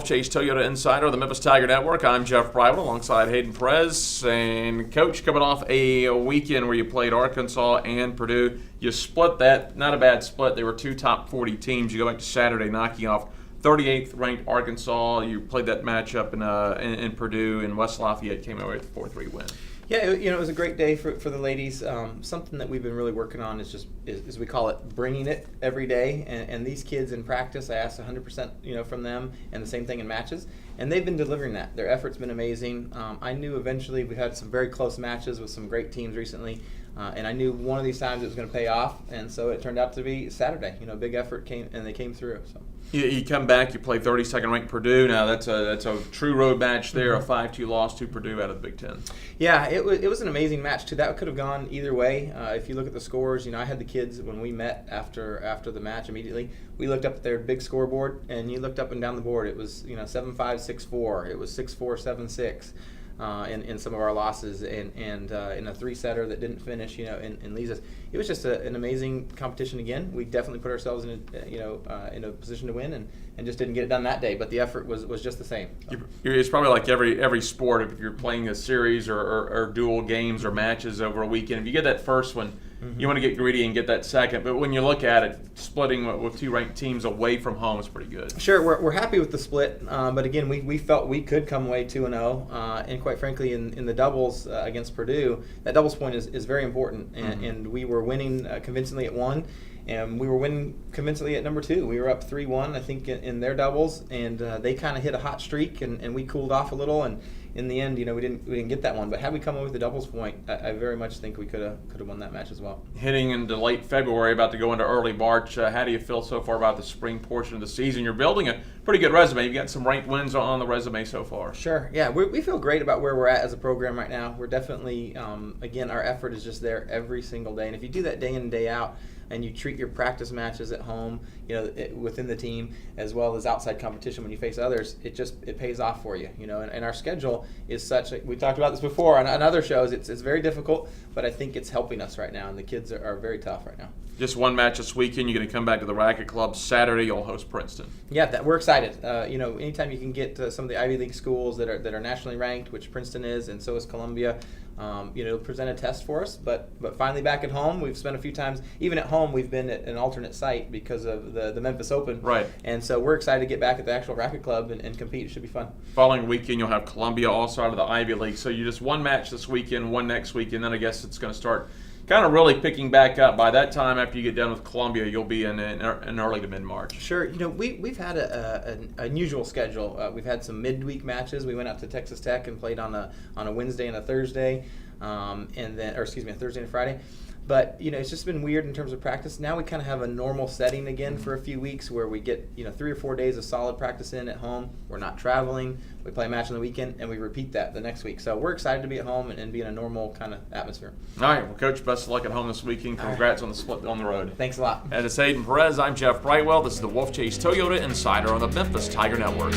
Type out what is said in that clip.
Wolfchase Toyota Insider of the Memphis Tiger Network. I'm Jeff Brightwell alongside Hayden Perez. And, Coach, coming off a weekend where you played Arkansas and Purdue, you split that. Not a bad split. They were two top 40 teams. You go back to Saturday, knocking off 38th ranked Arkansas. You played that matchup in Purdue, and West Lafayette came away with a 4-3 win. Yeah, it was a great day for the ladies. Something that we've been really working on is we call it bringing it every day. And these kids in practice, I asked 100% from them, and the same thing in matches. And they've been delivering that. Their effort's been amazing. I knew eventually we had some very close matches with some great teams recently. And I knew one of these times it was going to pay off, and so it turned out to be Saturday. Big effort came, and they came through. So you come back, you play 32nd ranked Purdue. Now that's a true road match there, a 5-2 loss to Purdue out of the Big Ten. Yeah, it was an amazing match too. That could have gone either way. If you look at the scores, I had the kids when we met after the match immediately. We looked up at their big scoreboard, and you looked up and down the board. It was 7-5, 6-4. It was 6-4, 7-6. In some of our losses, and in a three-setter that didn't finish, in Lisa's. It was just an amazing competition again. We definitely put ourselves in a position to win, and just didn't get it done that day. But the effort was just the same. So. It's probably like every sport. If you're playing a series or dual games or matches over a weekend, if you get that first one, you want to get greedy and get that second. But when you look at it, splitting with two ranked teams away from home is pretty good. Sure, we're happy with the split. But again, we felt we could come away 2-0. And quite frankly, in the doubles against Purdue, that doubles point is very important. And we were winning convincingly at 1. And we were winning convincingly at number 2. We were up 3-1, I think, in their doubles, and they kind of hit a hot streak, and we cooled off a little. And in the end, we didn't get that one. But had we come over with the doubles point, I very much think we could have won that match as well. Heading into late February, about to go into early March, how do you feel so far about the spring portion of the season? You're building a pretty good resume. You've got some ranked wins on the resume so far. Sure. Yeah, we feel great about where we're at as a program right now. We're definitely, again, our effort is just there every single day. And if you do that day in and day out, and you treat your practice matches at home, within the team, as well as outside competition when you face others, it pays off for you, And our schedule is such. We talked about this before on other shows. It's very difficult, but I think it's helping us right now, and the kids are very tough right now. Just one match this weekend. You're going to come back to the Racket Club Saturday. You'll host Princeton. Yeah, we're excited. Anytime you can get some of the Ivy League schools that are nationally ranked, which Princeton is, and so is Columbia. It'll present a test for us, but finally back at home, we've spent a few times, even at home, we've been at an alternate site because of the Memphis Open. Right. And so we're excited to get back at the actual Racket Club and compete. It should be fun. Following weekend, you'll have Columbia also out of the Ivy League. So you just one match this weekend, one next weekend, then I guess it's going to start kind of really picking back up. By that time, after you get done with Columbia, you'll be in early to mid-March. Sure. We've had an unusual schedule. We've had some midweek matches. We went out to Texas Tech and played on a Wednesday and a Thursday. A Thursday and a Friday. But, it's just been weird in terms of practice. Now we kind of have a normal setting again for a few weeks where we get, 3 or 4 days of solid practice in at home. We're not traveling. We play a match on the weekend, and we repeat that the next week. So we're excited to be at home and be in a normal kind of atmosphere. All right. Well, Coach, best of luck at home this weekend. Congrats on the split on the road. Thanks a lot. And it's Hayden Perez. I'm Jeff Brightwell. This is the Wolfchase Toyota Insider on the Memphis Tiger Network.